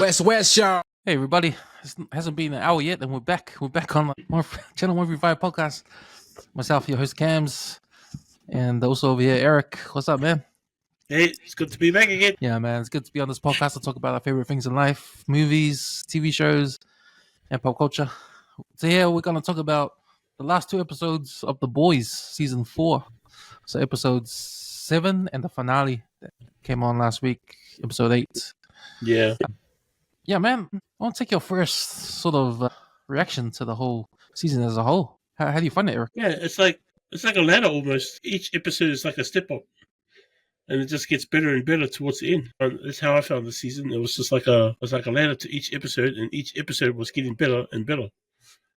WesWes show. Hey everybody, it hasn't been an hour yet and we're back. We're back on Channel 135 podcast. Myself, your host Cams, and also over here Eric. What's up, man? Hey, it's good to be back again. Yeah, man, it's good to be on this podcast to talk about our favorite things in life, movies, TV shows, and pop culture. So here we're going to talk about the last two episodes of The Boys, season 4. So episode 7 and the finale that came on last week, episode 8. Yeah, man, I want to take your first sort of reaction to the whole season as a whole. How do you find it, Eric? Yeah, it's like a ladder almost. Each episode is like a step up, and it just gets better and better towards the end. And that's how I found the season. It was just like a ladder to each episode, and each episode was getting better and better.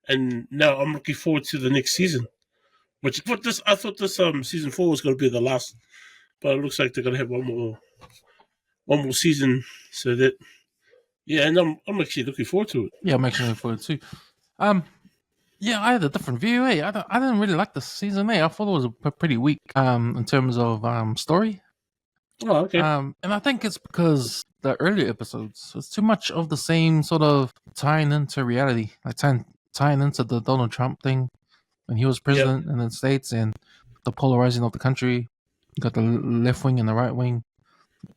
And now I'm looking forward to the next season. Which I thought this season 4 was going to be the last, but it looks like they're going to have one more season. So that. Yeah, and I'm actually looking forward to it. Yeah, I'm actually looking forward too. Yeah, I had a different view. Hey, I didn't really like the season. I thought it was pretty weak. In terms of story. Oh, okay. And I think it's because the earlier episodes was too much of the same sort of tying into reality, like tying into the Donald Trump thing when he was president in the States and the polarizing of the country. You got the left wing and the right wing,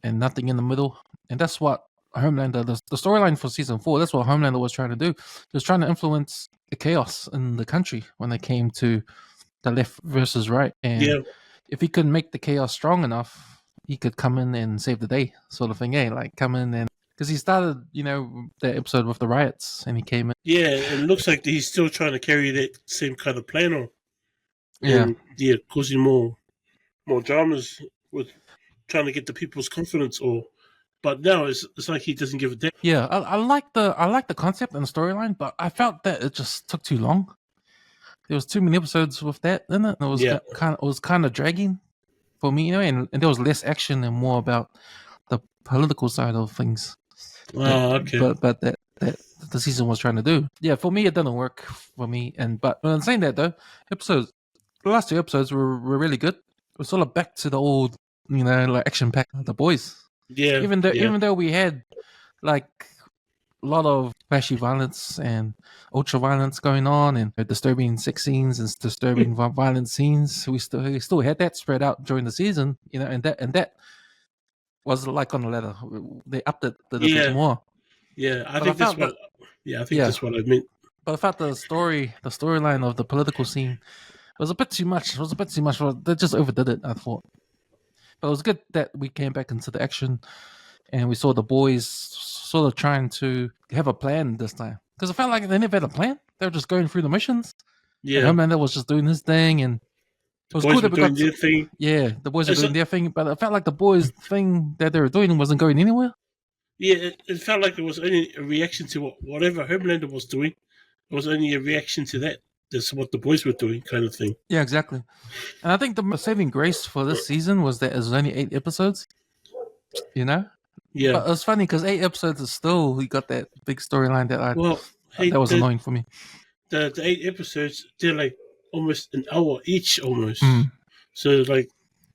and nothing in the middle. And that's what Homelander, the storyline for season 4, that's what Homelander was trying to do. He was trying to influence the chaos in the country when they came to the left versus right. And if he could make the chaos strong enough, he could come in and save the day, sort of thing. Like come in and because he started, that episode with the riots, and he came in. Yeah, it looks like he's still trying to carry that same kind of plan on. And, causing more dramas with trying to get the people's confidence But now it's like he doesn't give a damn. Yeah, I like the concept and the storyline, but I felt that it just took too long. There was too many episodes with that in it. It was kind of dragging for me, and there was less action and more about the political side of things. Okay. But that the season was trying to do. Yeah, for me it didn't work for me. But when saying that though, the last 2 episodes were really good. It was sort of back to the old, like action pack The Boys. Yeah. Even though we had like a lot of flashy violence and ultra violence going on and disturbing sex scenes and disturbing violent scenes, we still had that spread out during the season, and that was like on the ladder. They upped it a little bit more. Yeah, I think that's what I meant. But I felt the storyline of the political scene was a bit too much. They just overdid it, I thought. But it was good that we came back into the action and we saw the boys sort of trying to have a plan this time. Because I felt like they never had a plan. They were just going through the missions. Yeah. And Homelander was just doing his thing. And it was cool that we got their thing. Yeah, the boys were doing their thing. But I felt like the boys' thing that they were doing wasn't going anywhere. Yeah, it felt like it was only a reaction to whatever Homelander was doing. It was only a reaction to that. That's what the boys were doing, kind of thing. Yeah, exactly. And I think the saving grace for this season was that it was only 8 episodes. Yeah. But it was funny because 8 episodes is still, we got that big storyline that was annoying for me. The 8 episodes, they're like almost an hour each, almost. So like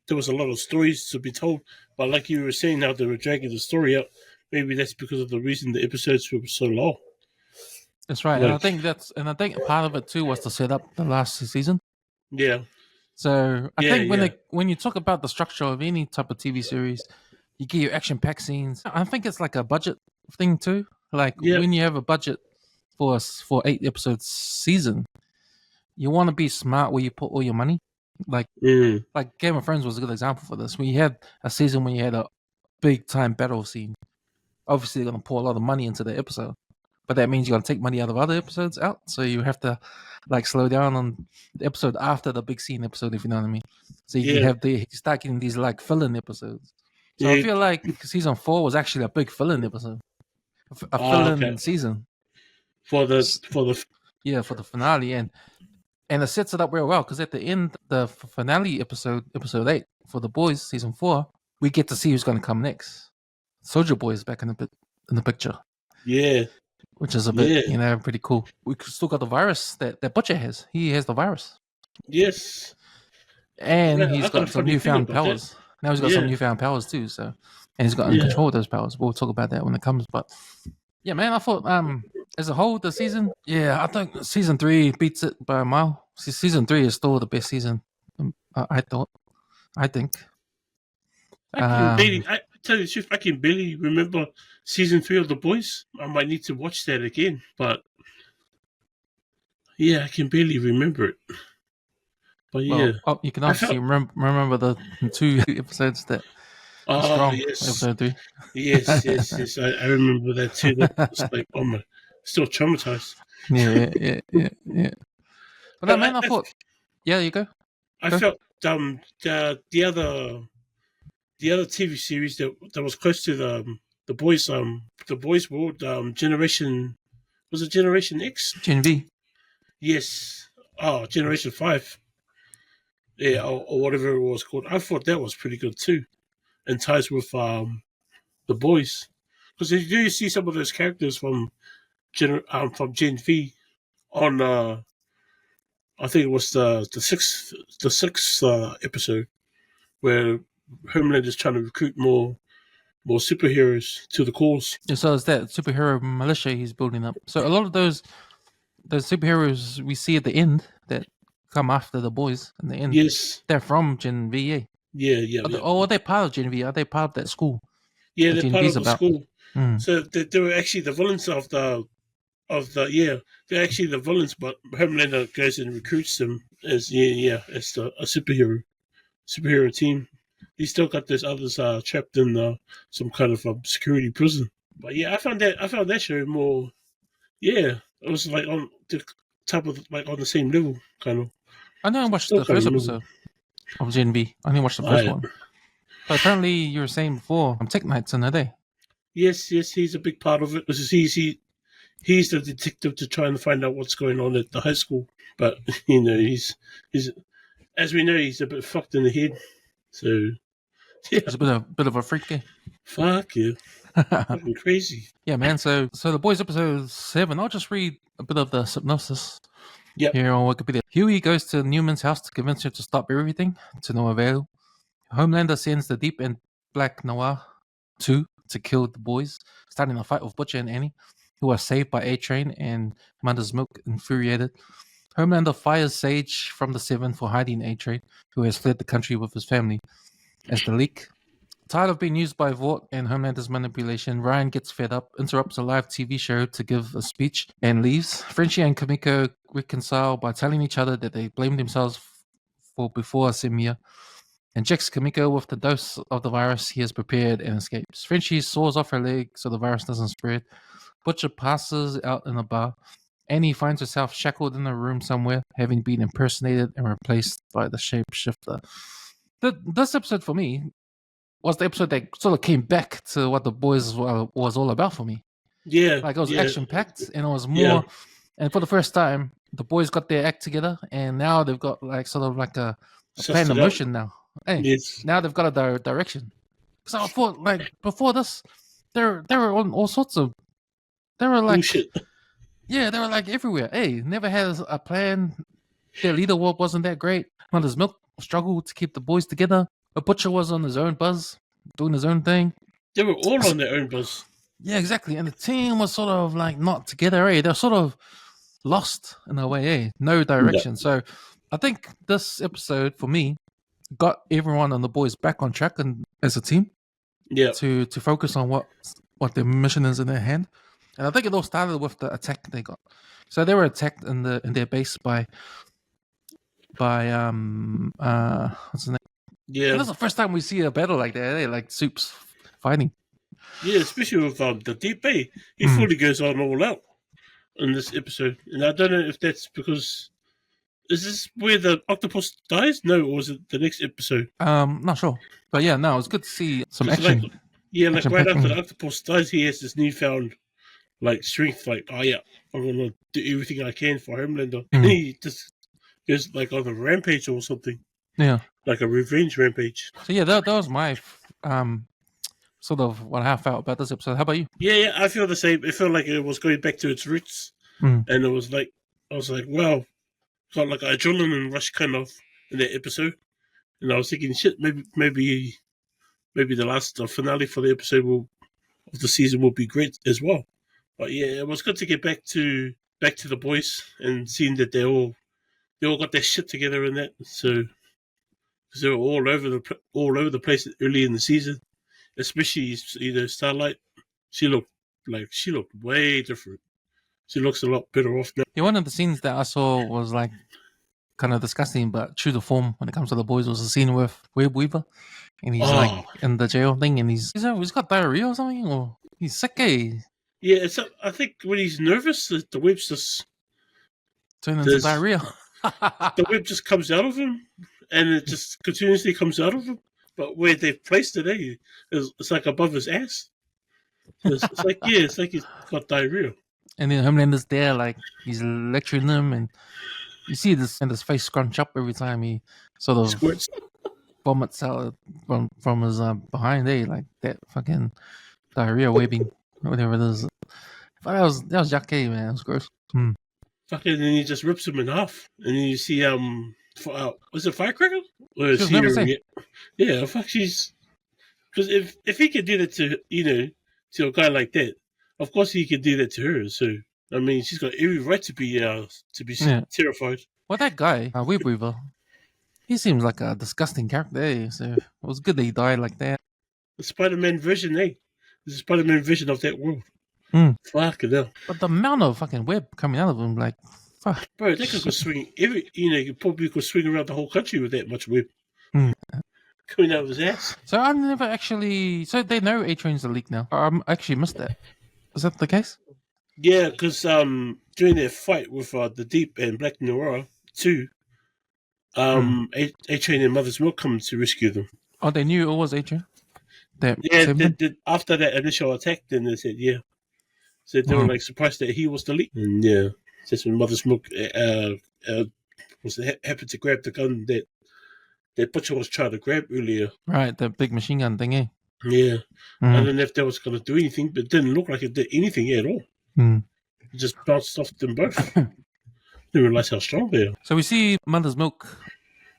there was a lot of stories to be told. But like you were saying, how they were dragging the story out. Maybe that's because of the reason the episodes were so long. That's right, and I think part of it too was to set up the last season. Yeah. So I think when you talk about the structure of any type of TV series, you get your action-packed scenes. I think it's like a budget thing too. Like when you have a budget for 8 episodes season, you want to be smart where you put all your money. Like Game of Thrones was a good example for this. When you had a season when you had a big-time battle scene, obviously they're going to pour a lot of money into the episode. But that means you're going to take money out of other episodes out. So you have to like slow down on the episode after the big scene episode, if you know what I mean. So you start getting these like fill-in episodes. So I feel like season 4 was actually a big fill-in episode. A fill-in season. For the finale. And it sets it up very well because at the end, the finale episode 8 for The Boys, season 4, we get to see who's going to come next. Soldier Boy is back in the picture. Yeah. Which is a bit, pretty cool. We still got the virus that Butcher has. He has the virus. Yes. And he's got some newfound powers. That. Now he's got some newfound powers too. So, and he's got control of those powers. We'll talk about that when it comes. But Yeah, man. I thought as a whole the season, yeah, I think season 3 beats it by a mile. Season 3 is still the best season. I thought. I think. I tell you the truth, I can barely remember season 3 of The Boys. I might need to watch that again, but yeah, I can barely remember it. But yeah, you can obviously remember the 2 episodes that are strong. Yes, episode 3. yes. I remember that too. That was like, oh my, still traumatized. Yeah. But no, man, I thought, yeah, you go. I felt the other TV series that was close to the boys world, Generation, was it Generation X? Gen V. Yes. Oh, Generation 5. Yeah, or whatever it was called. I thought that was pretty good too, and ties with the boys, because you do see some of those characters from Gen V on I think it was the sixth episode where Homelander is trying to recruit more superheroes to the cause. So it's that superhero militia he's building up. So a lot of those superheroes we see at the end that come after the boys in the end, Yes, they're from Gen V. Yeah. Are they part of Gen V? Are they part of that school? Yeah, they're Gen part V's of the about? school. So they were actually the villains of the they're actually the villains, but Homelander goes and recruits them as as a superhero team. He still got those others trapped in some kind of security prison. But yeah, I found that show more. Yeah, it was like on the top of like on the same level, kind of. I know I watched the first episode of Gen V. I only watched the first one. But apparently, you were saying before, Tech Knight's in a day. Yes, he's a big part of it. Because he's the detective to try and find out what's going on at the high school. But he's as we know, he's a bit fucked in the head. So yeah, he's a bit of a freak. Eh? Fuck you, fucking crazy. Yeah, man. So the boys episode 7. I'll just read a bit of the synopsis. Yep. Here on Wikipedia. Huey goes to Newman's house to convince her to stop everything, to no avail. Homelander sends the Deep and Black Noir 2 to kill the boys, starting a fight with Butcher and Annie, who are saved by A-Train and Mother's Milk infuriated. Homelander fires Sage from the 7 for hiding A-Train, who has fled the country with his family. As the leak, tired of being used by Vought and Homelander's manipulation, Ryan gets fed up, interrupts a live TV show to give a speech, and leaves. Frenchie and Kamiko reconcile by telling each other that they blamed themselves for before Semia, injects Kamiko with the dose of the virus he has prepared and escapes. Frenchie saws off her leg so the virus doesn't spread. Butcher passes out in a bar. Annie finds herself shackled in a room somewhere, having been impersonated and replaced by the shapeshifter. This episode for me was the episode that sort of came back to what the boys was all about for me. Yeah. Like it was action-packed and it was more... Yeah. And for the first time, the boys got their act together and now they've got like sort of like a plan of motion now. Hey, yes. Now they've got a direction. So I thought, like, before this, they were on all sorts of... They were like... Bullshit. Yeah, they were like everywhere. Hey, never had a plan. Their leader wasn't that great. Mother's Milk struggled to keep the boys together. A Butcher was on his own buzz, doing his own thing. They were all on their own buzz. Yeah, exactly. And the team was sort of like not together. They're sort of lost in a way. No direction. Yeah. So I think this episode, for me, got everyone and the boys back on track and as a team. Yeah. To focus on what their mission is in their hand. And I think it all started with the attack they got. So they were attacked in their base by what's his name? Yeah. And this is the first time we see a battle like that. They like Soups fighting. Yeah, especially with the Deep Bay. He fully goes on all out in this episode. And I don't know if that's because... Is this where the octopus dies? No, or was it the next episode? Not sure. But yeah, no, it's good to see some action. Like right after the octopus dies, he has this newfound like strength, like, oh yeah, I'm gonna do everything I can for Homelander. And he just goes like on a rampage or something. Yeah. Like a revenge rampage. So yeah, that was my sort of what I felt about this episode. How about you? Yeah, I feel the same. It felt like it was going back to its roots. And it was like, I was like, wow, got like an adrenaline rush kind of in that episode. And I was thinking, shit, maybe the last finale for the episode of the season will be great as well. But yeah, it was good to get back to the boys and seeing that they all got their shit together in that. So because they were all over the place early in the season, especially Starlight. She looked way different. She looks a lot better off now. Yeah, one of the scenes that I saw was like kind of disgusting, but true to form when it comes to the boys was the scene with Web Weaver, and he's like in the jail thing, and he's got diarrhea or something, or he's sick. Yeah, I think when he's nervous, the web's just turn into diarrhea. The web just comes out of him, and it just continuously comes out of him. But where they've placed it, it's like above his ass. So it's like he's got diarrhea. And then Homelander's there, like he's lecturing them, and you see this and his face scrunch up every time he sort of squirts, vomits out from his behind, like that fucking diarrhea webbing, whatever it is. But that was yucky, man. It was gross. Fucking, and then he just rips him in half, and then you see was it Firecracker? Or is never say. Yeah, fuck, she's because if he could do that to to a guy like that, of course he could do that to her. So I mean, she's got every right to be terrified. Well, that guy, Web Weaver, he seems like a disgusting character. So it was good that he died like that. The Spider-Man version, The Spider-Man version of that world. Fucking hell. But the amount of fucking web coming out of him, like, fuck. Bro, they could go swing you probably could swing around the whole country with that much web. Coming out of his ass. So I never actually. So they know A-Train's the leak now. I actually missed that. Is that the case? Yeah, because during their fight with the Deep and Black Noir 2, A-Train and Mother's Milk come to rescue them. Oh, they knew it was A-Train? After that initial attack, then they said, yeah. So they were like surprised that he was the lead. And yeah, just when Mother's Milk happened to grab the gun that Butcher was trying to grab earlier. Right, the big machine gun thing, eh? Yeah. I don't know if that was going to do anything, but it didn't look like it did anything at all. It just bounced off them both. Didn't realize how strong they are. So we see Mother's Milk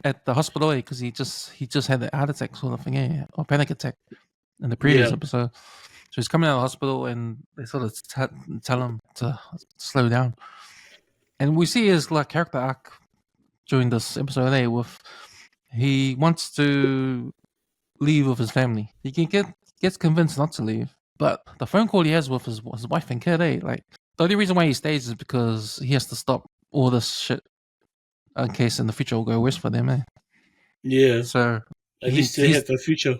at the hospital, because he just had a heart attack sort of thing, or panic attack in the previous episode. So he's coming out of the hospital, and they sort of tell him to slow down. And we see his like character arc during this episode with he wants to leave with his family. He gets convinced not to leave, but the phone call he has with his wife and kid, like the only reason why he stays is because he has to stop all this shit in case in the future will go worse for them, Yeah. So at least they have the future.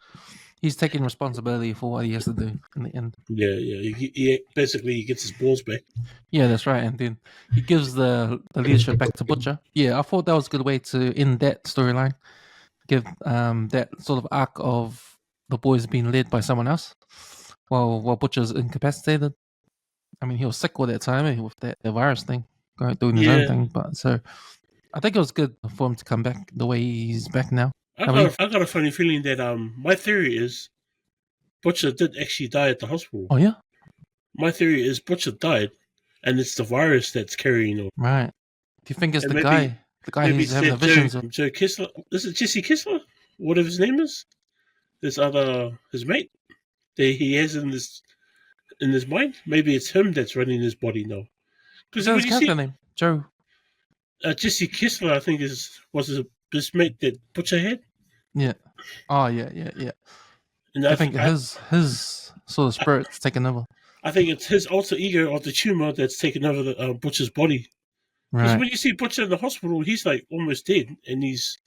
He's taking responsibility for what he has to do in the end. Yeah. He basically gets his balls back. Yeah, that's right. And then he gives the leadership back to Butcher. Yeah, I thought that was a good way to end that storyline. Give that sort of arc of the boys being led by someone else while Butcher's incapacitated. I mean, he was sick all that time with that virus thing, doing his own thing. But so I think it was good for him to come back the way he's back now. I got a funny feeling that my theory is Butcher did actually die at the hospital. Oh yeah? My theory is Butcher died, and it's the virus that's carrying on. Right. Do you think it's the guy who's having the visions of Joe Kessler? Is it Jesse Kessler? Whatever his name is? His mate that he has in his mind? Maybe it's him that's running his body now. Because his character name? Joe. Jesse Kessler, I think, was his mate that Butcher had. Yeah. Oh, yeah. And I think his sort of spirit's taken over. I think it's his alter ego of the tumor that's taken over the Butcher's body. Because when you see Butcher in the hospital, he's like almost dead, and he's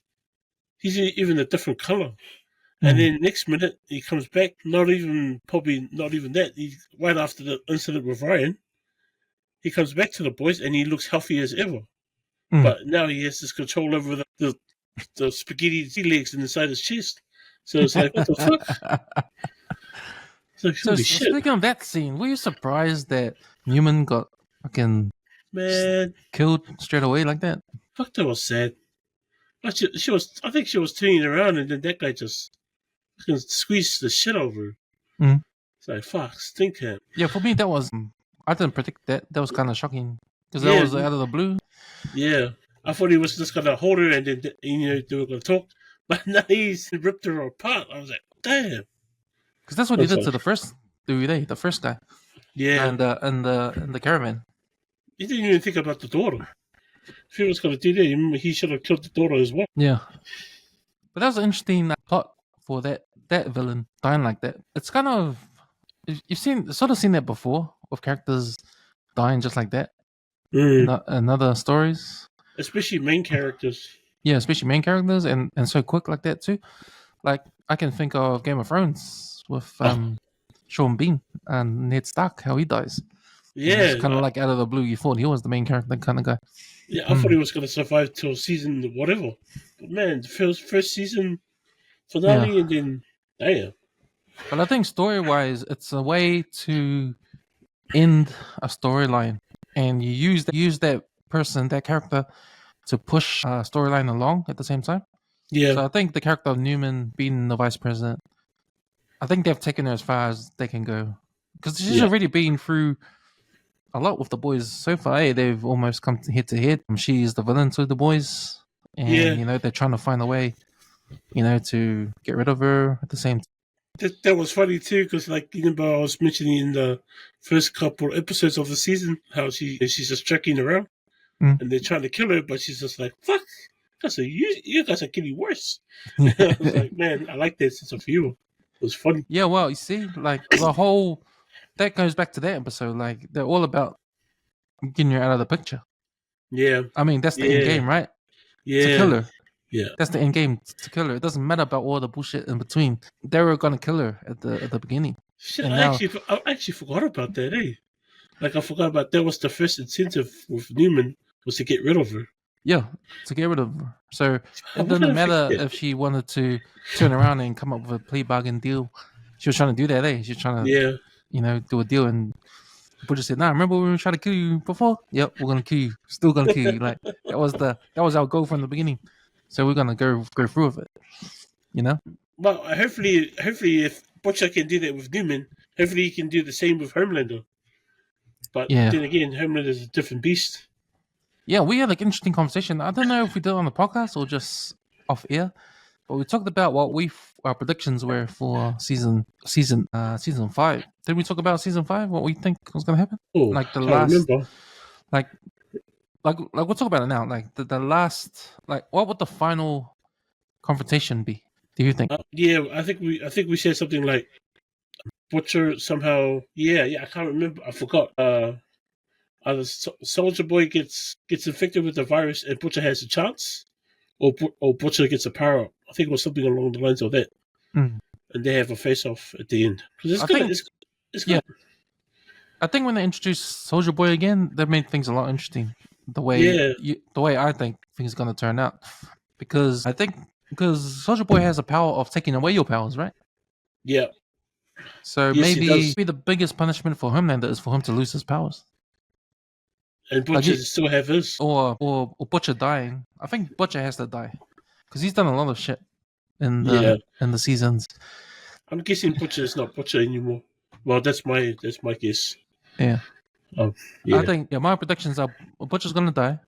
even a different color. And then next minute he comes back, not even that. Right after the incident with Ryan, he comes back to the boys, and he looks healthy as ever. But now he has this control over the spaghetti sea legs inside his chest. So it's like, what the fuck? So speaking of that scene, were you surprised that Newman got fucking killed straight away like that? Fuck, that was sad. I think she was turning around, and then that guy just squeezed the shit over her. It's like, fuck, stink him. Yeah, for me, that was, I didn't predict that. That was kind of shocking. Because that was out of the blue. Yeah. I thought he was just going to hold her and then, they were going to talk. But now he's ripped her apart. I was like, damn. Because that's what he did to the first dude, the first guy. Yeah. And the caravan. He didn't even think about the daughter. If he was going to do that, he should have killed the daughter as well. Yeah. But that was an interesting plot for that villain dying like that. It's kind of you've seen that before with characters dying just like that in other stories, especially main characters. Yeah, especially main characters, and so quick like that too. Like I can think of Game of Thrones with Sean Bean and Ned Stark, how he dies. Yeah, it's kind of like out of the blue. You thought he was the main character kind of guy. Yeah, I thought he was going to survive till season whatever. But man, the first season finale, and then damn. But I think story-wise, it's a way to end a storyline, and you use that person, that character, to push a storyline along at the same time. Yeah. So I think the character of Newman being the vice president, I think they've taken her as far as they can go, because she's already been through a lot with the boys so far. They've almost come head to head. She's the villain to the boys, and they're trying to find a way, to get rid of her at the same time. That was funny too, because like I was mentioning in the first couple episodes of the season how she's just trekking around, and they're trying to kill her, but she's just like, "Fuck, you guys are getting worse." I was like, man, I like that sense of humor. It was funny. Yeah, well, you see, like the whole that goes back to that episode. Like they're all about getting her out of the picture. Yeah, I mean that's the end game, right? Yeah, to kill her. Yeah, that's the end game, to kill her. It doesn't matter about all the bullshit in between. They were gonna kill her at the beginning. Shit, I actually forgot about that. Like I forgot about that was the first incentive with Newman was to get rid of her. Yeah, to get rid of her. So it doesn't matter if she wanted to turn around and come up with a plea bargain deal. She was trying to do that. She was trying to, do a deal, and people just said, "Nah, remember when we were trying to kill you before? Yep, we're gonna kill you. Still gonna kill you." Like that was our goal from the beginning. So we're gonna go through with it. Well, hopefully, if Butcher can do that with Newman, hopefully he can do the same with Homelander. But then again, Homelander is a different beast. Yeah, we had an interesting conversation. I don't know if we did it on the podcast or just off air, but we talked about what our predictions were for season 5. Did we talk about season 5? What we think was going to happen? Oh, like the last, remember. like we'll talk about it now. Like the last, like what would the final confrontation be? Do you think? Yeah, I think we said something like Butcher somehow. Yeah, I can't remember. I forgot. Either Soldier Boy gets infected with the virus and Butcher has a chance, or Butcher gets a power up. I think it was something along the lines of that. And they have a face-off at the end. It's good. It's good. Yeah. I think when they introduced Soldier Boy again, that made things a lot interesting. The way I think things are going to turn out, because Soldier Boy has a power of taking away your powers, right? Yeah. So maybe the biggest punishment for Homelander is for him to lose his powers. And Butcher still have his. Or Butcher dying. I think Butcher has to die, because he's done a lot of shit in the seasons. I'm guessing Butcher is not Butcher anymore. Well, that's my guess. Yeah. I think my predictions are Butcher's gonna die.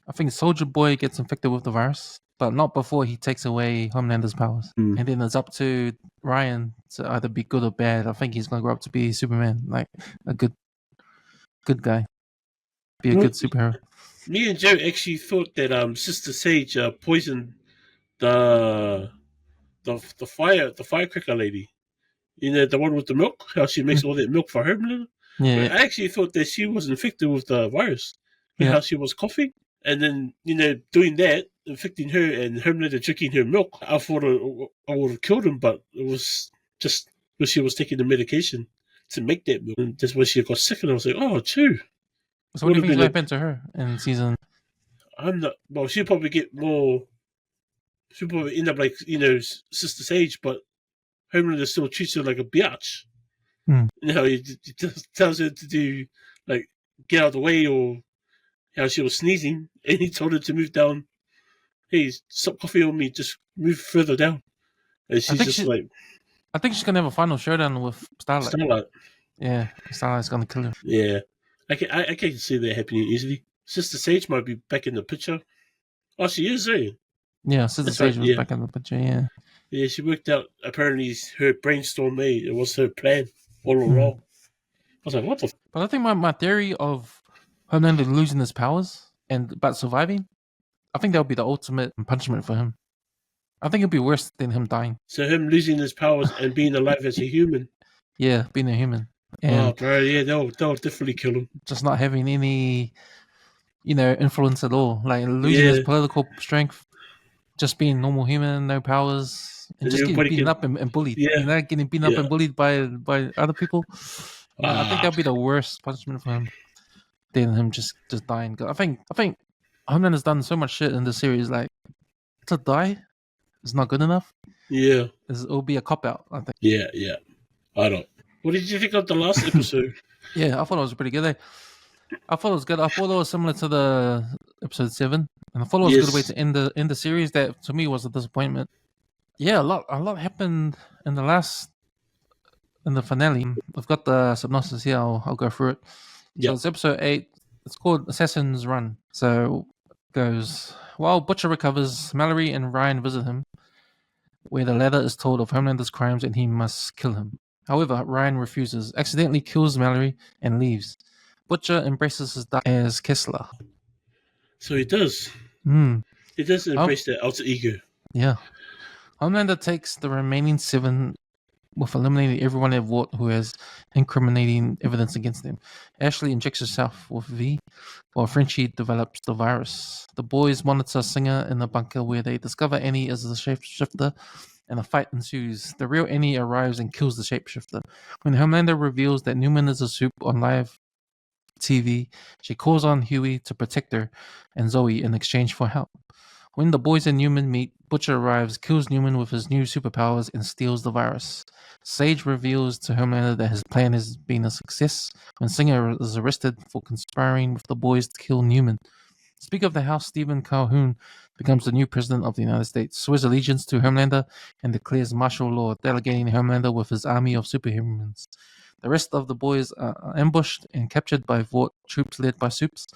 I think Soldier Boy gets infected with the virus, but not before he takes away Homelander's powers. And then it's up to Ryan to either be good or bad. I think he's gonna grow up to be Superman, like a good guy, be a good superhero. Me and Joe actually thought that Sister Sage poisoned the firecracker lady. The one with the milk, how she makes all that milk for Homelander. Yeah. I actually thought that she was infected with the virus. How she was coughing. And then, doing that, infecting her and Homelander drinking her milk, I thought I would have killed him, but it was just because she was taking the medication to make that milk. And that's when she got sick, and I was like, oh, true. So what do you think happened to her in season? I'm not. Well, she'll probably get more. She'll probably end up like, Sister Sage, but Homelander still treats her like a biatch. He tells her to do, like, get out of the way, or how she was sneezing, and he told her to move down. Hey, stop coughing on me, just move further down. And she's I think she's going to have a final showdown with Starlight. Yeah, Starlight's going to kill her. Yeah. I can see that happening easily. Sister Sage might be back in the picture. Oh, she is, eh? Yeah, Sister Sage was back in the picture, yeah. Yeah, she worked out, apparently, her brainstorm, it was her plan all along. was like, what the? But I think my theory of Homelander losing his powers but surviving, I think that would be the ultimate punishment for him. I think it'd be worse than him dying. So him losing his powers and being alive as a human. Yeah, being a human. And bro, yeah, they'll definitely kill him. Just not having any, influence at all. Like losing his political strength, just being normal human, no powers, and just getting beaten up and bullied. Yeah. Getting beaten up and bullied by other people. I think that'd be the worst punishment for him than him just dying. I think Homelander's done so much shit in the series. Like to die is not good enough. Yeah, it'll be a cop out. I think. Yeah. I don't. What did you think of the last episode? Yeah, I thought it was pretty good. I thought it was good. I thought it was similar to the episode 7, and I thought it was a good way to end the series. That to me was a disappointment. Yeah, a lot happened in the finale. I've got the synopsis here. I'll go through it. So it's episode 8. It's called Assassin's Run. So it goes, while Butcher recovers, Mallory and Ryan visit him, where the latter is told of Homelander's crimes and he must kill him. However, Ryan refuses, accidentally kills Mallory, and leaves. Butcher embraces his death as Kessler. So he does. He does embrace that alter ego. Yeah. Homelander takes the remaining 7 with eliminating everyone at Vought who has incriminating evidence against them. Ashley injects herself with V, while Frenchie develops the virus. The boys monitor Singer in the bunker where they discover Annie is the shapeshifter, and a fight ensues. The real Annie arrives and kills the shapeshifter. When Homelander reveals that Newman is a soup on live TV, she calls on Huey to protect her and Zoe in exchange for help. When the boys and Newman meet, Butcher arrives, kills Newman with his new superpowers, and steals the virus. Sage reveals to Homelander that his plan has been a success when Singer is arrested for conspiring with the boys to kill Newman. Speaker of the House Stephen Calhoun becomes the new president of the United States, swears allegiance to Homelander, and declares martial law, delegating Homelander with his army of superhumans. The rest of the boys are ambushed and captured by Vought troops led by Soups,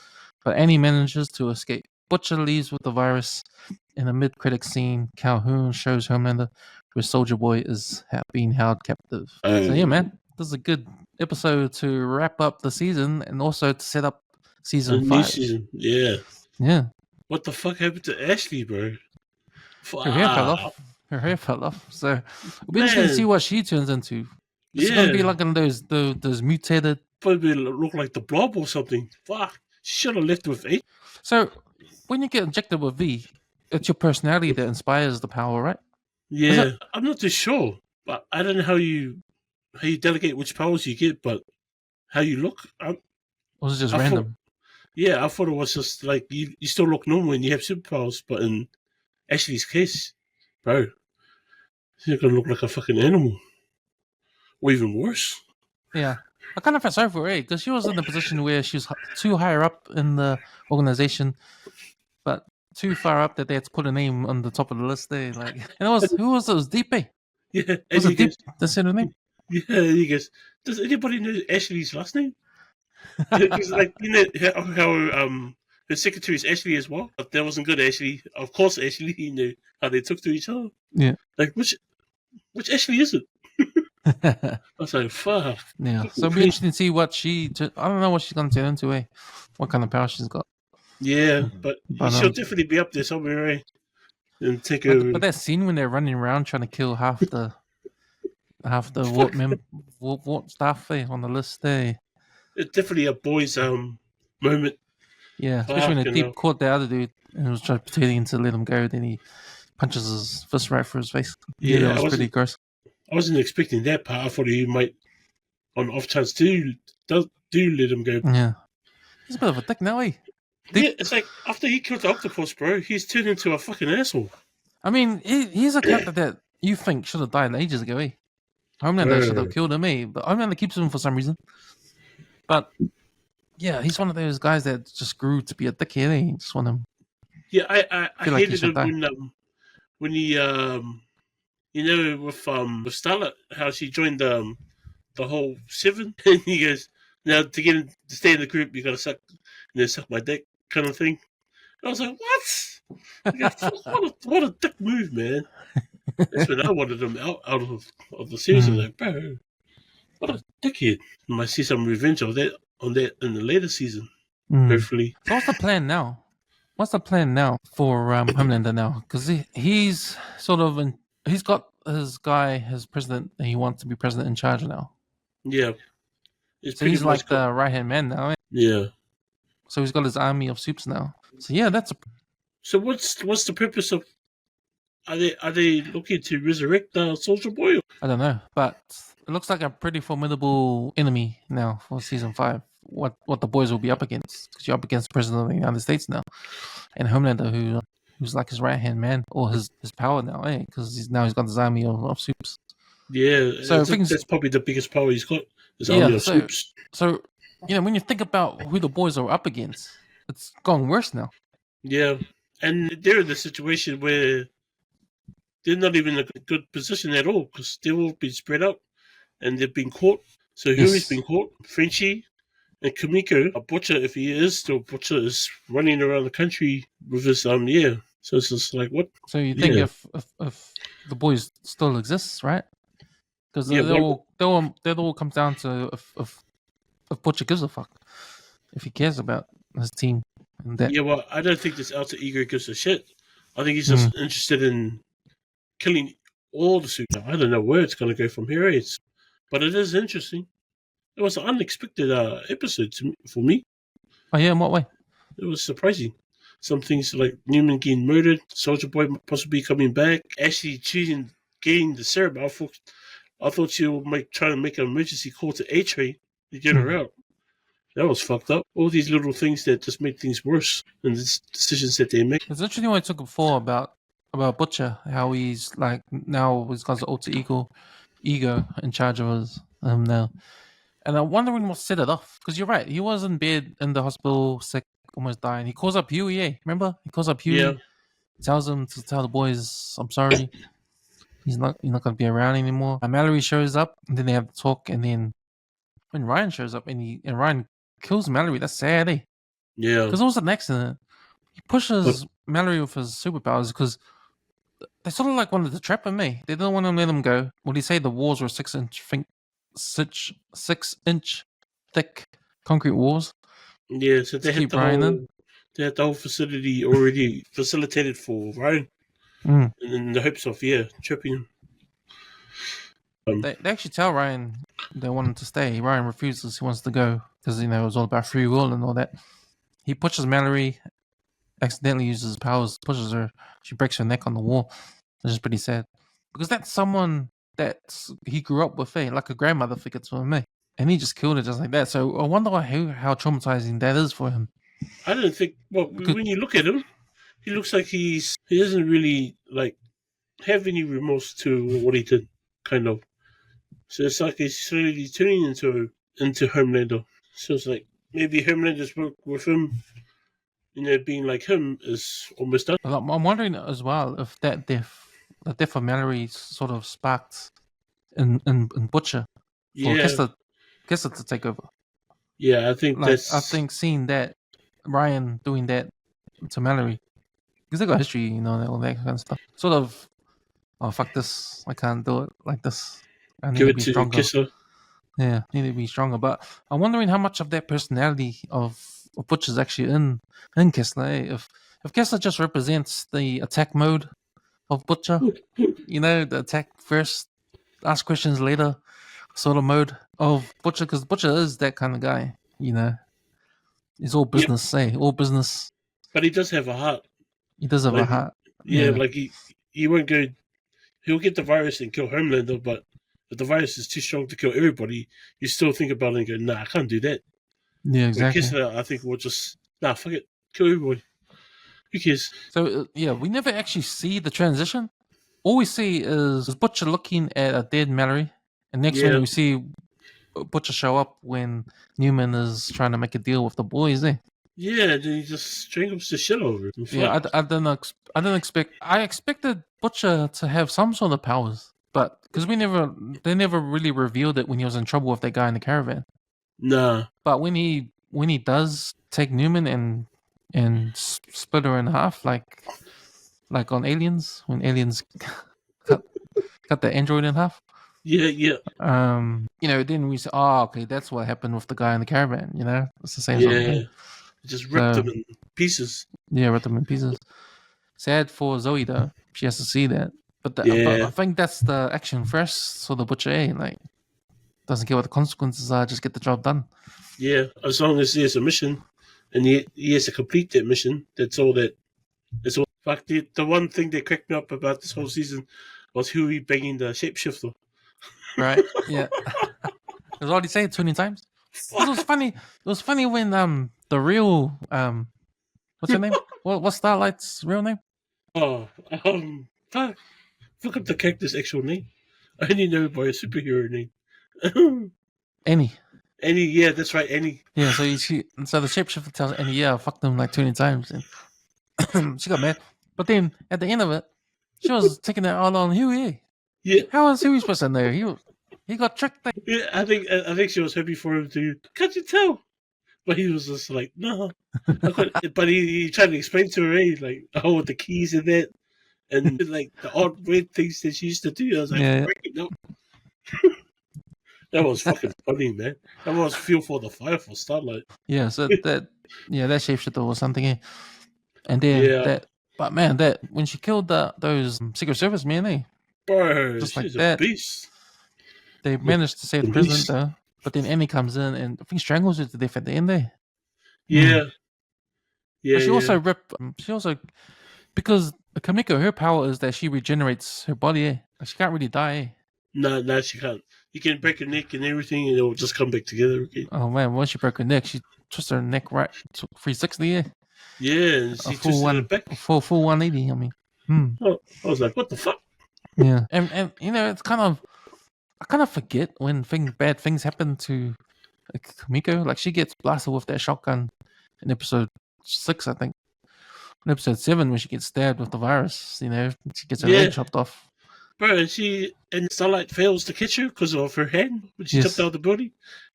but Annie manages to escape. Butcher leaves with the virus. In a mid-credit scene, Calhoun shows Homelander where Soldier Boy is being held captive. So yeah, man, this is a good episode to wrap up the season and also to set up season 5. Season. Yeah. What the fuck happened to Ashley, bro? Her hair fell off. So it'll be interesting to see what she turns into. It's gonna be like one of those mutated. Probably look like the Blob or something. Fuck. She should have left with 8. So when you get injected with V, it's your personality that inspires the power, right? Yeah, I'm not too sure, but I don't know how you delegate which powers you get, but how you look. Was it just random? I thought it was just like you still look normal and you have superpowers, but in Ashley's case, bro, you're gonna look like a fucking animal, or even worse. Yeah, I kind of felt sorry for her because she was in a position where she was too higher up in the organization, but too far up that they had to put a name on the top of the list there. Like, and it was Deep. Yeah, was it Deep? That's her name. Yeah, he goes, does anybody know Ashley's last name? Because like you know how her secretary is Ashley as well. But that wasn't good. Ashley, of course, Ashley. You know how they took to each other. Yeah, like which Ashley is it? I was like, fuck. Yeah, so it'll be interesting to see what I don't know what she's gonna turn into. What kind of power she's got. Yeah, but she'll definitely be up there somewhere, right? And take over. But that scene when they're running around trying to kill half the Vought staff on the list there. It's definitely a boys' moment. Yeah, especially when the Deep caught the other dude and was trying pretending to let him go. Then he punches his fist right through his face. Yeah, it was pretty gross. I wasn't expecting that part. I thought he might, on off chance, do let him go. Yeah, he's a bit of a dick now, Yeah, it's like after he killed the octopus, bro, he's turned into a fucking asshole. I mean, he's a character that you think should have died ages ago, Homelander should have killed him, but Homelander keeps him for some reason. But yeah, he's one of those guys that just grew to be a dickhead. Just want him. Yeah, I hated him when he you know with Starlight, how she joined the whole 7, and he goes, now to stay in the group, you gotta suck my dick kind of thing. I was like, what? What a dick move, man. That's when I wanted him out of the series. I was like, bro. What a dickhead! We might see some revenge on that in the later season. Hopefully. So what's the plan now? What's the plan now for Homelander now? Because he's sort of he's got his president, and he wants to be president in charge now. Yeah. So he's like the right hand man now. Yeah. So he's got his army of soups now. So yeah, that's. So what's the purpose of? Are they looking to resurrect Soldier Boy? I don't know, but it looks like a pretty formidable enemy now for season 5. What the boys will be up against, because you're up against the president of the United States now, and Homelander, who's like his right hand man, or his power now, because he's got his army of soups. Yeah, so that's probably the biggest power he's got. His army of soups. So when you think about who the boys are up against, it's gone worse now. Yeah, and they're in the situation where they're not even in a good position at all, because they've all been spread out and they've been caught. So who's been caught? Frenchie and Kimiko, a butcher, if he is still a butcher, is running around the country with his So it's just like, what? So you think if the boys still exists, right? Because that all comes down to if Butcher gives a fuck, if he cares about his team. And that. Yeah, well, I don't think this alter ego gives a shit. I think he's just interested in killing all the suits. I don't know where it's going to go from here, but it is interesting. It was an unexpected episode for me. Oh yeah, in what way? It was surprising. Some things like Newman getting murdered, Soldier Boy possibly coming back, Ashley choosing getting the serum. I thought she would try to make an emergency call to A-Train to get her out. That was fucked up. All these little things that just make things worse, and the decisions that they make. It's interesting what I took before about Butcher, how he's like now he's got his alter ego in charge of his now. And I'm wondering what set it off. Because you're right, he was in bed in the hospital, sick, almost dying. He calls up Huey, remember? He calls up Huey, yeah. Tells him to tell the boys, I'm sorry. He's not going to be around anymore. And Mallory shows up, and then they have the talk, and then when Ryan shows up, and Ryan kills Mallory, that's sad, eh? Yeah. Because it was an accident. He pushes Mallory with his superpowers because they sort of like wanted to trap him, eh? They didn't want to let him go. What did he say? The walls were 6-inch thick concrete walls. Yeah, so they had the whole facility already facilitated for Ryan. And in the hopes of, trapping him. They actually tell Ryan they want him to stay. Ryan refuses. He wants to go because, it was all about free will and all that. He pushes Mallory, accidentally uses his powers, pushes her. She breaks her neck on the wall. It's just pretty sad. Because that's someone that he grew up with, like a grandmother figure to him, and he just killed her just like that. So I wonder how traumatizing that is for him. I don't think, when you look at him, he looks like he doesn't really have any remorse to what he did, kind of. So it's like he's slowly turning into Homelander. So it's like maybe Homelander's work with him, being like him, is almost done. I'm wondering as well if the death of Mallory sort of sparked in Butcher for Kessler to take over. Yeah, I think I think seeing that Ryan doing that to Mallory, because they got history, all that kind of stuff. Sort of, oh fuck this, I can't do it like this. I need to be stronger. Kessler. Yeah, need to be stronger. But I'm wondering how much of that personality of Butcher's actually in Kessler. If Kessler just represents the attack mode of Butcher, the attack first, ask questions later sort of mode of Butcher, because Butcher is that kind of guy, He's all business, all business. But he does have a heart. He does have a heart. Yeah, he won't go. He'll get the virus and kill Homelander, but if the virus is too strong to kill everybody, you still think about it and go, nah, I can't do that. Yeah, exactly. Kessler, I think, will just, fuck it, kill everybody. Who cares? So, we never actually see the transition. All we see is Butcher looking at a dead Mallory, and next thing we see Butcher show up when Newman is trying to make a deal with the boys there. Yeah, then he just strangles the shit over it. Yeah, I didn't expect. I expected Butcher to have some sort of powers, but because they never really revealed it when he was in trouble with that guy in the caravan. Nah. But when he does take Newman and split her in half, like on Aliens, when Aliens cut the android in half. Yeah. Then we say, oh, okay, that's what happened with the guy in the caravan. It's the same sort of thing. Just ripped them in pieces. Yeah, ripped them in pieces. Sad for Zoe though; she has to see that. But I think that's the action first. So the butcher, doesn't care what the consequences are, just get the job done. Yeah, as long as there's a mission, and he has to complete that mission. That's all. That's all. In fact, the one thing that cracked me up about this whole season was Huey banging the shapeshifter. Right? Yeah. It was already said 20 times. It was funny. It was funny when the real what's her name? What's Starlight's real name? Oh, fuck. Forgot the character's actual name. I only know by a superhero name. Annie. Annie, yeah, that's right, Annie. Yeah, so the shapeshifter tells Annie, yeah, I fucked him like 20 times. And she got mad. But then at the end of it, she was taking it all on Huey. Yeah. How was Huey supposed to know? He got tricked. Yeah, I think she was happy for him to. Can't you tell? But he was just like, no. But he tried to explain to her, like, oh, the keys and that, and like the odd weird things that she used to do. I was like, breaking up. That was fucking funny, man. That was feel for the fire for Starlight. Yeah, so that shapeshifter was something. And then but man, that when she killed those Secret Service men, bro, just she's like that, a beast. They managed to save the president though. But then Annie comes in and I think strangles her to death at the end there. Yeah. Yeah. But she also because Kamiko, her power is that she regenerates her body. She can't really die. No, she can't. You can break her neck and everything, and it will just come back together again. Oh man, once she broke her neck, she twisted her neck right 360. Yeah, and she twisted it back. Full 180. I mean, I was like, what the fuck? Yeah, and it's kind of. I kind of forget when bad things happen to Kamiko. Like she gets blasted with that shotgun in episode 6, I think. In episode 7, when she gets stabbed with the virus, she gets her leg chopped off. Bro, and Starlight fails to catch her because of her hand when she jumped out of the building.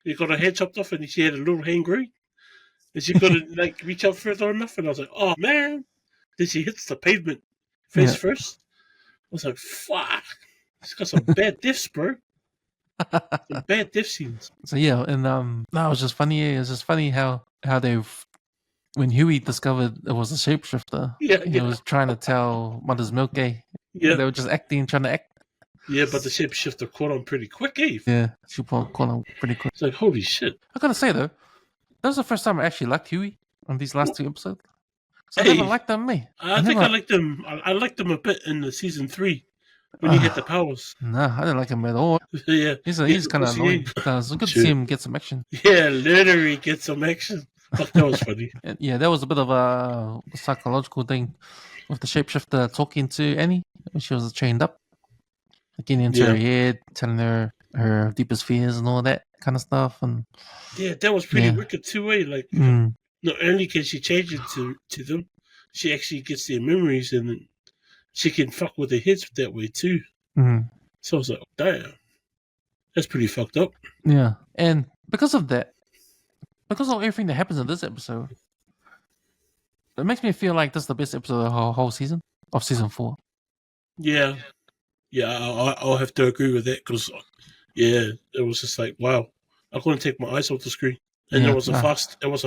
She got her hand chopped off, and she had a little hand green, and she couldn't like reach out further enough. And I was like, oh man! Then she hits the pavement face first. I was like, fuck! She's got some bad diffs, bro. Some bad diff scenes. So yeah, and that was just funny. It was just funny how when Huey discovered it was a shapeshifter, he was trying to tell Mother's Milk, they were just trying to act. Yeah, but the shapeshifter caught on pretty quick, Yeah, she caught on pretty quick. It's like, holy shit. I gotta say though, that was the first time I actually liked Huey on these last 2 episodes. So I never liked them, I liked them. I liked them a bit in the season 3. When he had the powers. Nah, I didn't like him at all. Yeah. He's kind of annoying. It's good to see him get some action. Yeah, literally get some action. Fuck, that was funny. Yeah, that was a bit of a psychological thing with the shapeshifter talking to Annie when she was chained up. Getting into her head, telling her her deepest fears and all that kind of stuff. And yeah, that was pretty wicked too, Like, not only can she change it to them, she actually gets their memories and she can fuck with their heads that way too. So I was like, oh, damn. That's pretty fucked up. Yeah. And because of everything that happens in this episode, it makes me feel like this is the best episode of the whole season, of season 4. Yeah. Yeah, I'll have to agree with that because, it was just like, wow. I couldn't take my eyes off the screen. And it was a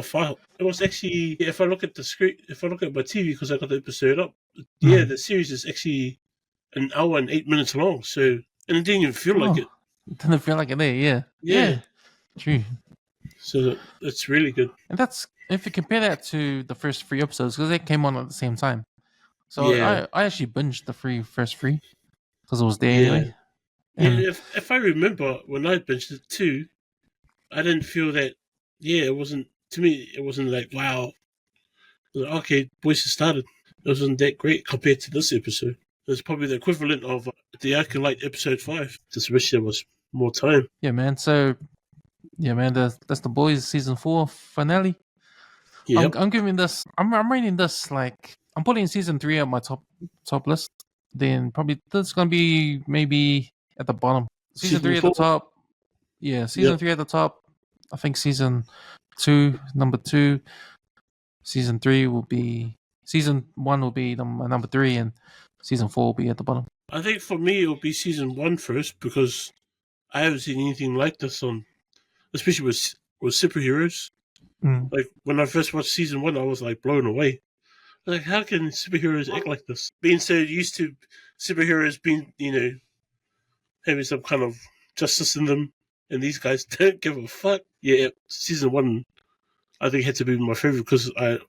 file. It was actually, if I look at the screen, if I look at my TV, because I got the episode up, the series is actually an hour and 8 minutes long. So, and it didn't even feel like it. It didn't feel like it there, yeah. True. So that's really good. And that's, if you compare that to the first 3 episodes, because they came on at the same time. So I actually binged the first 3 because it was there anyway. And if I remember, when I binged it too, I didn't feel that. Yeah, it wasn't, to me, it wasn't like, wow. Like, okay, boys have started. It wasn't that great compared to this episode. It was probably the equivalent of the Acolyte episode 5. Just wish there was more time. Yeah, man. So, that's the Boys season 4 finale. Yep. I'm giving this, I'm rating this like, I'm putting season 3 on my top list. Then probably this is going to be maybe at the bottom. Season 3 at the top. Yeah, season 3 at the top. I think season 2, number 2. Season 1 will be number 3, and season 4 will be at the bottom. I think for me, it'll be season 1 first because I haven't seen anything like this especially with superheroes. Like when I first watched season 1, I was like blown away. Like, how can superheroes act like this? Being so used to superheroes being, having some kind of justice in them, and these guys don't give a fuck. Yeah, season 1, I think, had to be my favorite because I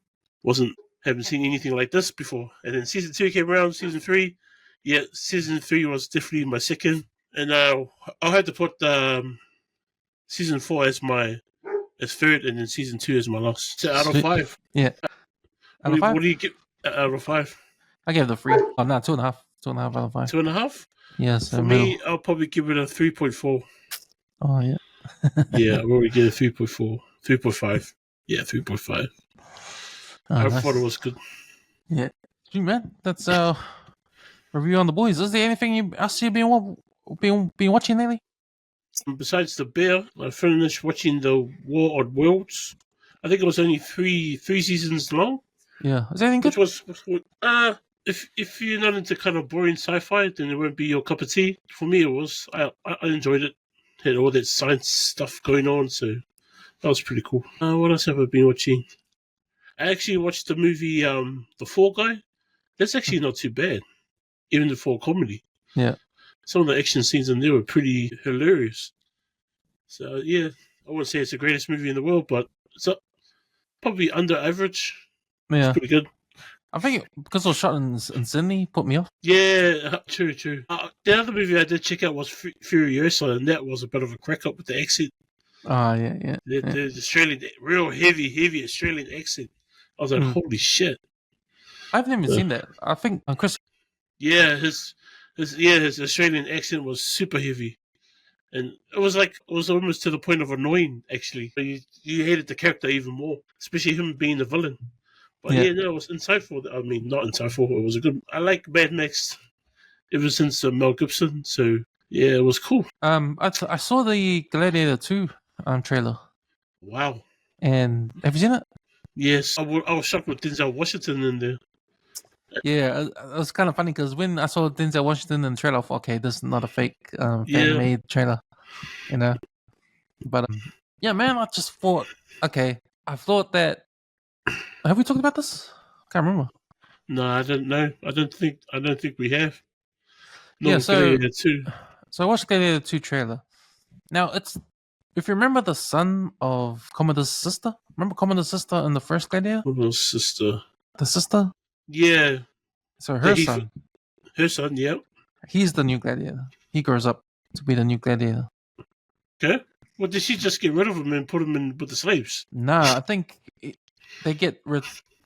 haven't seen anything like this before. And then season 2 came around, season 3. Yeah, season 3 was definitely my second. And I'll have to put season 4 as third, and then season 2 as my last. So out of 5. Yeah. Out of 5? What do you give out of 5? I gave it a 3. Oh, no, 2.5. 2.5 out of 5. 2.5? Yes. For me, I'll probably give it a 3.4. Oh, yeah. Yeah, I'll probably give it a 3.4. 3.5. Yeah, 3.5. I thought it was good. Yeah. Gee, man, that's review on The Boys. Is there anything else you've been watching lately? Besides The Bear, I finished watching The War on Worlds. I think it was only three seasons long. Yeah. Is there anything good? Which was if you're not into kind of boring sci-fi, then it won't be your cup of tea. For me, it was. I enjoyed it. Had all that science stuff going on, so that was pretty cool. What else have I been watching? I actually watched the movie The Fall Guy. That's actually not too bad, even for comedy. Yeah. Some of the action scenes in there were pretty hilarious. So yeah, I wouldn't say it's the greatest movie in the world, but it's probably under average. Yeah. It's pretty good. I think because it was shot in Sydney, put me off. Yeah, true. The other movie I did check out was Furiosa, and that was a bit of a crack up with the accent. Yeah. The Australian, real heavy Australian accent. I was like, holy shit. I haven't even seen that. I think Chris. Yeah, his Australian accent was super heavy, and it was almost to the point of annoying. Actually, you hated the character even more, especially him being the villain. But yeah, no, it was insightful. I mean, not insightful. It was a good. I like Mad Max ever since Mel Gibson. So yeah, it was cool. I saw the Gladiator 2 trailer. Wow. And have you seen it? Yes, I was shocked with Denzel Washington in there. Yeah, it was kind of funny because when I saw Denzel Washington in the trailer, I thought, okay, this is not a fake fan-made trailer, you know. But yeah, man, I just thought, okay, I thought that. Have we talked about this? Can't remember. No, I don't know. I don't think we have. No, yeah, so I watched Gladiator 2 trailer. Now it's, if you remember the son of Commodore's sister. Remember Commodore's sister in the first Gladiator? Commodore's sister. The sister. Yeah. So her son. Her son, yep. He's the new Gladiator. He grows up to be the new Gladiator. Okay. Well, did she just get rid of him and put him in with the slaves? Nah, I think they get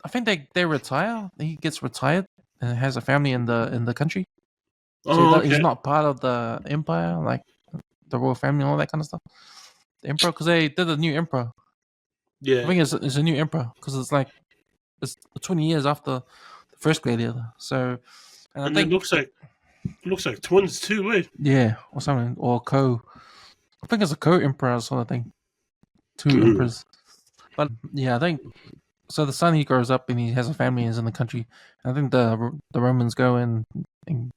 I think they retire. He gets retired and has a family in the country. So he's not part of the empire, like the royal family and all that kind of stuff. The emperor, because they did a new emperor. Yeah, I think it's a new emperor because it's 20 years after the first Gladiator. So, and I think it looks like twins too, eh? Yeah, or something, or I think it's a co-emperor sort of thing. Two emperors. But yeah, I think so. The son, he grows up and he has a family and is in the country. And I think the Romans go and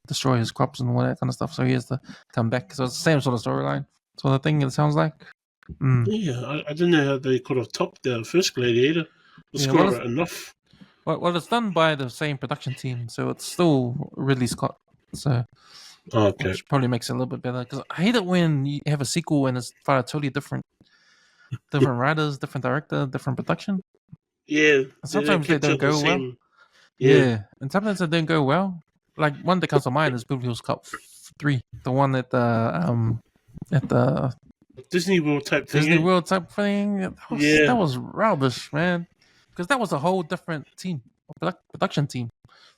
destroy his crops and all that kind of stuff. So he has to come back. So it's the same sort of storyline, sort of thing. It sounds like. Yeah, I didn't know how they could have topped the first Gladiator. Enough. Well, it's done by the same production team, so it's still Ridley Scott. So. Okay. Which probably makes it a little bit better because I hate it when you have a sequel and it's for a totally different writers, different director, different production. Yeah. Sometimes they don't go well. Yeah, and sometimes they don't go well. Like one that comes to mind is Beverly Hills Cop 3, the one at the Disney World type thing. Disney World type thing. That was rubbish, man. Because that was a whole different team, production team.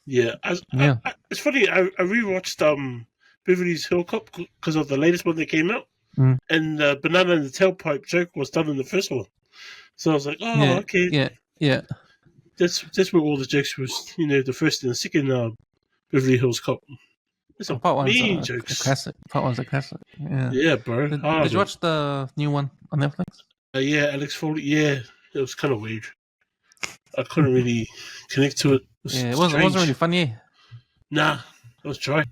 Yeah, it's funny. I rewatched Beverly Hills Cop because of the latest one that came out, and the banana in the tailpipe joke was done in the first one. So I was like, okay, yeah. That's where all the jokes was. The first and the second Beverly Hills Cop. That's part mean jokes. A classic. Part one's a classic. Yeah, bro. Did you watch the new one on Netflix? Yeah, Alex Foley. Yeah, it was kind of weird. I couldn't really connect to it. It wasn't really funny. Nah, I was trying.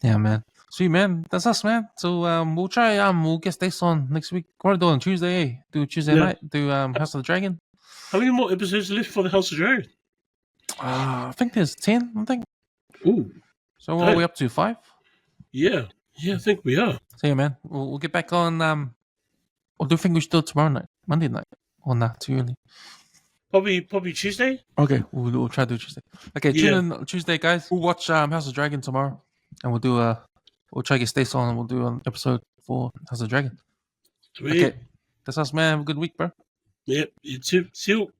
Yeah, man. Sweet, man. That's us, man. So we'll try we'll get Stace on next week. What are we doing Tuesday? Eh? Do Tuesday night. Do House of the Dragon. How many more episodes left for the House of the Dragon? I think there's 10. I think. Ooh. So what are we up to? 5? Yeah, I think we are. So yeah, man. We'll get back on. Or do you think we should do it tomorrow night, Monday night, or not too early? Probably Tuesday. Okay, we'll try to do Tuesday. Okay, tune in Tuesday, guys. We'll watch House of the Dragon tomorrow, and we'll do we'll try to get Stace on, and we'll do an episode for House of the Dragon. Sweet. Okay, that's us, man. Have a good week, bro. Yep, you too. See you.